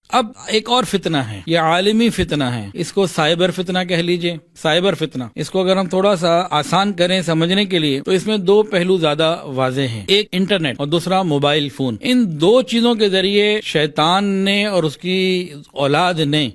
اب ایک اور فتنہ ہے، یہ عالمی فتنہ ہے، اس کو سائبر فتنہ کہہ لیجئے، سائبر فتنہ۔ اس کو اگر ہم تھوڑا سا آسان کریں سمجھنے کے لیے تو اس میں دو پہلو زیادہ واضح ہیں، ایک انٹرنیٹ اور دوسرا موبائل فون۔ ان دو چیزوں کے ذریعے شیطان نے اور اس کی اولاد نے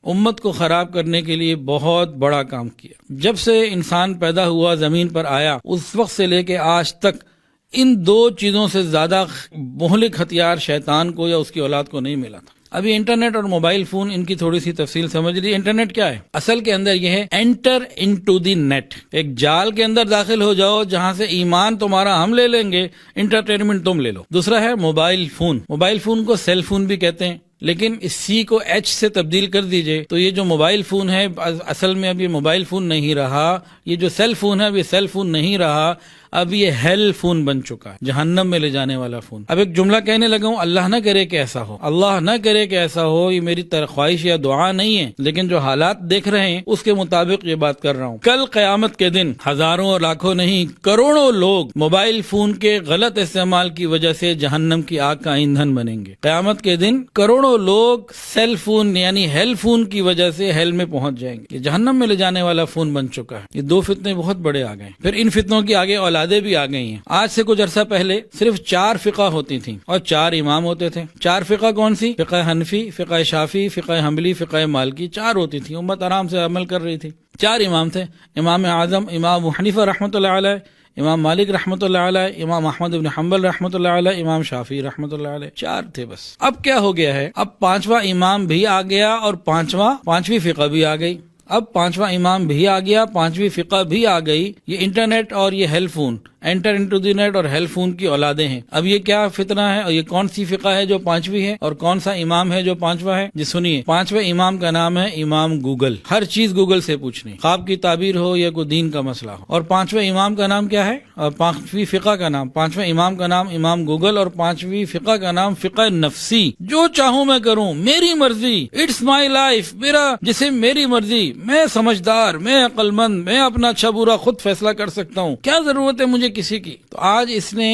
امت کو خراب کرنے کے لیے بہت بڑا کام کیا۔ جب سے انسان پیدا ہوا زمین پر آیا اس وقت سے لے کے آج تک ان دو چیزوں سے زیادہ مہلک ہتھیار شیطان کو یا اس کی اولاد کو نہیں ملا تھا۔ ابھی انٹرنیٹ اور موبائل فون، ان کی تھوڑی سی تفصیل سمجھ لیجیے۔ انٹرنیٹ کیا ہے؟ اصل کے اندر یہ ہے انٹر انٹو دی نیٹ، ایک جال کے اندر داخل ہو جاؤ جہاں سے ایمان تمہارا ہم لے لیں گے، انٹرٹینمنٹ تم لے لو۔ دوسرا ہے موبائل فون، موبائل فون کو سیل فون بھی کہتے ہیں، لیکن اس سی کو ایچ سے تبدیل کر دیجئے تو یہ جو موبائل فون ہے اصل میں اب یہ موبائل فون نہیں رہا، یہ جو سیل فون ہے اب یہ سیل فون نہیں رہا، اب یہ ہیل فون بن چکا ہے، جہنم میں لے جانے والا فون۔ اب ایک جملہ کہنے لگا ہوں، اللہ نہ کرے کہ ایسا ہو، اللہ نہ کرے کہ ایسا ہو، یہ میری خواہش یا دعا نہیں ہے، لیکن جو حالات دیکھ رہے ہیں اس کے مطابق یہ بات کر رہا ہوں۔ کل قیامت کے دن ہزاروں اور لاکھوں نہیں کروڑوں لوگ موبائل فون کے غلط استعمال کی وجہ سے جہنم کی آگ کا ایندھن بنیں گے۔ قیامت کے دن کروڑوں لوگ سیل فون یعنی ہیل فون کی وجہ سے ہیل میں پہنچ جائیں گے، یہ جہنم میں لے جانے والا فون بن چکا ہے۔ یہ دو فتنے بہت بڑے آ گئے، پھر ان فتنوں کی آگے اولادیں بھی آ گئی ہیں۔ آج سے کچھ عرصہ پہلے صرف 4 فقہ ہوتی تھیں اور 4 امام ہوتے تھے۔ 4 فقہ کون سی؟ فقہ حنفی، فقہ شافعی، فقہ حنبلی، فقہ مالکی، 4 ہوتی تھیں، امت آرام سے عمل کر رہی تھی۔ 4 امام تھے، امام اعظم امام ابو حنیفہ رحمۃ اللہ علیہ، امام مالک رحمۃ اللہ علیہ، امام احمد بن حنبل رحمۃ اللہ علیہ، امام شافعی رحمۃ اللہ علیہ، 4 تھے بس۔ اب کیا ہو گیا ہے؟ اب 5واں امام بھی آ گیا اور 5ویں فقہ بھی آ گئی۔ اب 5واں امام بھی آ گیا، 5ویں فقہ بھی آ گئی۔ یہ انٹرنیٹ اور یہ hell phone, enter into the net اور ہیل فون کی اولادیں ہیں۔ اب یہ کیا فتنہ ہے اور یہ کون سی فقہ ہے جو 5ویں ہے اور کون سا امام ہے جو 5واں ہے؟ جی سنیے، 5ویں امام کا نام ہے امام گوگل، ہر چیز گوگل سے پوچھنی، خواب کی تعبیر ہو یا کوئی دین کا مسئلہ ہو۔ اور 5ویں امام کا نام کیا ہے؟ اور 5ویں فقہ کا نام، 5ویں امام کا نام امام گوگل اور 5ویں فقہ کا نام فقہ نفسی، جو چاہوں میں کروں، میری مرضی، اٹس مائی لائف، میرا جسم میری مرضی، میں سمجھدار، میں عقل مند، میں اپنا اچھا برا خود فیصلہ کر سکتا ہوں، کیا ضرورت ہے مجھے کسی کی۔ تو آج اس نے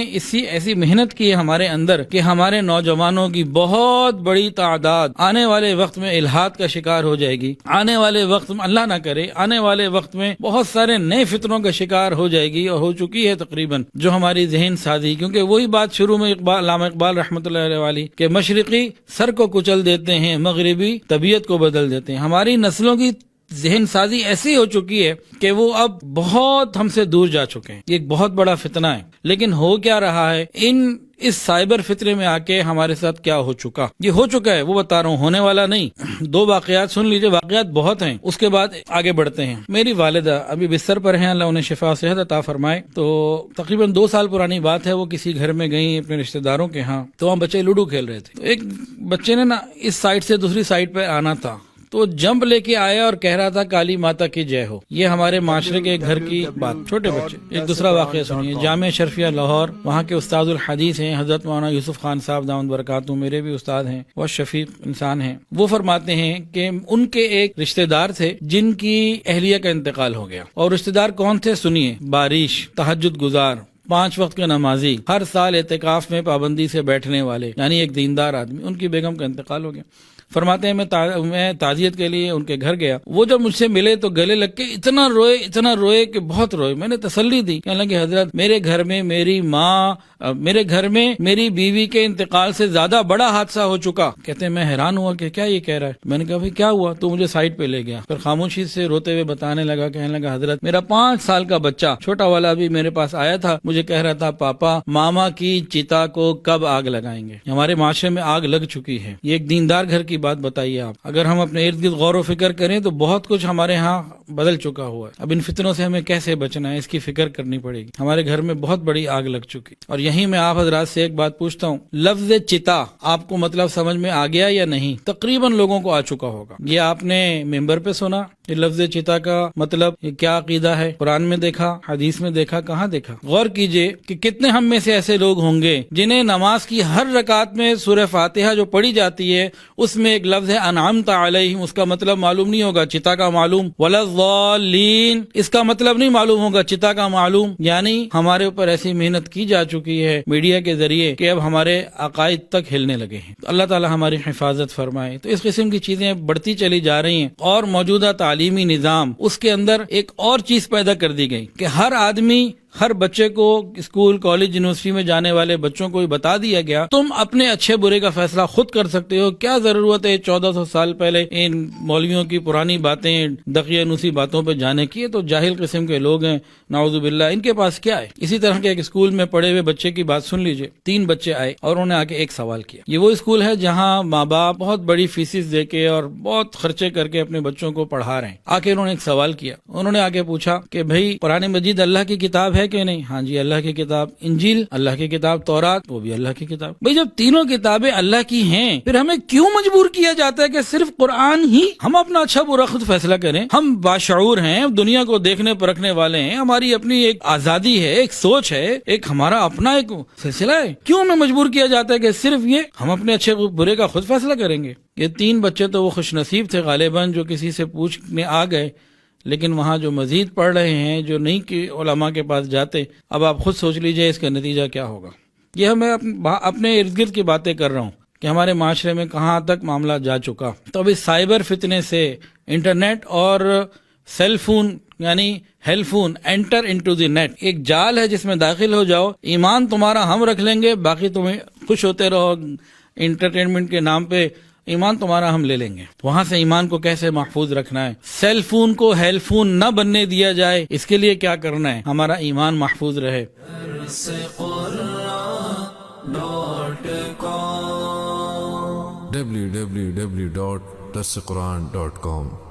ایسی محنت کی ہے ہمارے اندر کہ ہمارے نوجوانوں کی بہت بڑی تعداد آنے والے وقت میں الحاد کا شکار ہو جائے گی، آنے والے وقت میں اللہ نہ کرے، آنے والے وقت میں بہت سارے نئے فتنوں کا شکار ہو جائے گی اور ہو چکی ہے تقریباً، جو ہماری ذہن سازی، کیونکہ وہی بات شروع میں علامہ اقبال رحمۃ اللہ علیہ والی کہ مشرقی سر کو کچل دیتے ہیں، مغربی طبیعت کو بدل دیتے ہیں۔ ہماری نسلوں کی ذہن سازی ایسی ہو چکی ہے کہ وہ اب بہت ہم سے دور جا چکے ہیں، یہ ایک بہت بڑا فتنہ ہے۔ لیکن ہو کیا رہا ہے؟ اس سائبر فطرے میں آ کے ہمارے ساتھ کیا ہو چکا، یہ ہو چکا ہے، وہ بتا رہا ہوں، ہونے والا نہیں۔ 2 واقعات سن لیجئے، واقعات بہت ہیں، اس کے بعد آگے بڑھتے ہیں۔ میری والدہ ابھی بستر پر ہیں، اللہ انہیں شفا و صحت عطا فرمائے۔ تو تقریباً 2 سال پرانی بات ہے، وہ کسی گھر میں گئی اپنے رشتہ داروں کے ہاں، تو وہاں بچے لوڈو کھیل رہے تھے۔ تو ایک بچے نے نا اس سائڈ سے دوسری سائڈ پہ آنا تھا، تو جمپ لے کے آیا اور کہہ رہا تھا کالی ماتا کی جے ہو۔ یہ ہمارے معاشرے کے گھر کی بات، چھوٹے بچے۔ ایک دوسرا واقعہ سنیے، جامعہ شرفیہ لاہور، وہاں کے استاد الحدیث ہیں حضرت مولانا یوسف خان صاحب دامت برکاتہ، میرے بھی استاد ہیں، وہ شفیق انسان ہیں۔ وہ فرماتے ہیں کہ ان کے ایک رشتہ دار تھے جن کی اہلیہ کا انتقال ہو گیا، اور رشتہ دار کون تھے؟ سنیے، بارش، تہجد گزار، 5 وقت کے نمازی، ہر سال اعتکاف میں پابندی سے بیٹھنے والے، یعنی ایک دیندار آدمی۔ ان کی بیگم کا انتقال ہو گیا۔ فرماتے ہیں میں تعزیت کے لیے ان کے گھر گیا، وہ جب مجھ سے ملے تو گلے لگ کے اتنا روئے کہ بہت روئے۔ میں نے تسلی دی، کہنے لگے حضرت میرے گھر میں میری ماں، میرے گھر میں میری بیوی کے انتقال سے زیادہ بڑا حادثہ ہو چکا۔ کہتے ہیں میں حیران ہوا کہ کیا یہ کہہ رہا ہے۔ میں نے کہا بھائی کیا ہوا؟ تو مجھے سائڈ پہ لے گیا، پھر خاموشی سے روتے ہوئے بتانے لگا، کہنے لگا حضرت میرا 5 سال کا بچہ چھوٹا والا بھی میرے پاس آیا تھا، مجھے کہہ رہا تھا پاپا ماما کی چتا کو کب آگ لگائیں گے۔ ہمارے معاشرے میں آگ لگ چکی ہے، یہ ایک دیندار گھر کی بات بتائیے آپ۔ اگر ہم اپنے ارد گرد غور و فکر کریں تو بہت کچھ ہمارے ہاں بدل چکا ہوا ہے۔ اب ان فتنوں سے ہمیں کیسے بچنا ہے، اس کی فکر کرنی پڑے گی۔ ہمارے گھر میں بہت بڑی آگ لگ چکی، اور یہیں میں آپ حضرات سے ایک بات پوچھتا ہوں، لفظ چتا آپ کو مطلب سمجھ میں آ گیا یا نہیں؟ تقریباً لوگوں کو آ چکا ہوگا۔ یہ آپ نے ممبر پہ سنا، یہ لفظ چتا کا مطلب یہ کیا عقیدہ ہے؟ قرآن میں دیکھا، حدیث میں دیکھا، کہاں دیکھا؟ غور کیجئے کہ کتنے ہم میں سے ایسے لوگ ہوں گے جنہیں نماز کی ہر رکعت میں سورہ فاتحہ جو پڑھی جاتی ہے اس میں ایک لفظ ہے انعمت علیہم، اس کا مطلب معلوم نہیں ہوگا، چتا کا معلوم، ولا الضالین، اس کا مطلب نہیں معلوم ہوگا چتا کا معلوم، یعنی ہمارے اوپر ایسی محنت کی جا چکی ہے میڈیا کے ذریعے کہ اب ہمارے عقائد تک ہلنے لگے ہیں. تو اللہ تعالی ہماری حفاظت فرمائے. تو اس قسم کی چیزیں بڑھتی چلی جا رہی ہیں، اور موجودہ تعلیمی نظام اس کے اندر ایک اور چیز پیدا کر دی گئی کہ ہر آدمی، ہر بچے کو اسکول، کالج، یونیورسٹی میں جانے والے بچوں کو بتا دیا گیا تم اپنے اچھے برے کا فیصلہ خود کر سکتے ہو. کیا ضرورت ہے 1400 سال پہلے ان مولویوں کی پرانی باتیں، دقیانوسی باتوں پہ جانے کی؟ تو جاہل قسم کے لوگ ہیں، نعوذ باللہ، ان کے پاس کیا ہے؟ اسی طرح کے ایک اسکول میں پڑھے ہوئے بچے کی بات سن لیجئے. 3 بچے آئے اور انہوں نے آ کے ایک سوال کیا. یہ وہ اسکول ہے جہاں ماں باپ بہت بڑی فیسز دے کے اور بہت خرچے کر کے اپنے بچوں کو پڑھا رہے ہیں. آ کے انہوں نے ایک سوال کیا. انہوں نے آ کے پوچھا کہ بھائی قرآن مجید اللہ کی کتاب ہے کہ نہیں؟ ہاں جی اللہ کی کتاب. انجیل اللہ کی کتاب. تورات وہ بھی اللہ کی کتاب. بھئی جب تینوں کتابیں اللہ کی ہیں پھر ہمیں کیوں مجبور کیا جاتا ہے کہ صرف قرآن ہی ہم اپنا اچھا برا خود فیصلہ کریں؟ ہم باشعور ہیں، دنیا کو دیکھنے پرکھنے والے ہیں، ہماری اپنی ایک آزادی ہے، ایک سوچ ہے، ایک ہمارا اپنا ایک سلسلہ ہے. کیوں ہمیں مجبور کیا جاتا ہے کہ صرف یہ ہم اپنے اچھے برے کا خود فیصلہ کریں گے؟ یہ 3 بچے تو وہ خوش نصیب تھے غالباً جو کسی سے پوچھنے آ گئے، لیکن وہاں جو مزید پڑھ رہے ہیں، جو نہیں کہ علماء کے پاس جاتے، اب آپ خود سوچ لیجئے اس کا نتیجہ کیا ہوگا. یہ میں اپنے ارد گرد کی باتیں کر رہا ہوں کہ ہمارے معاشرے میں کہاں تک معاملہ جا چکا. تو اب اس سائبر فتنے سے انٹرنیٹ اور سیل فون یعنی hell phone enter into the net, ایک جال ہے جس میں داخل ہو جاؤ، ایمان تمہارا ہم رکھ لیں گے، باقی تمہیں خوش ہوتے رہو انٹرٹینمنٹ کے نام پہ، ایمان تمہارا ہم لے لیں گے. وہاں سے ایمان کو کیسے محفوظ رکھنا ہے؟ سیل فون کو ہیل فون نہ بننے دیا جائے، اس کے لیے کیا کرنا ہے؟ ہمارا ایمان محفوظ رہے. www.darsequran.com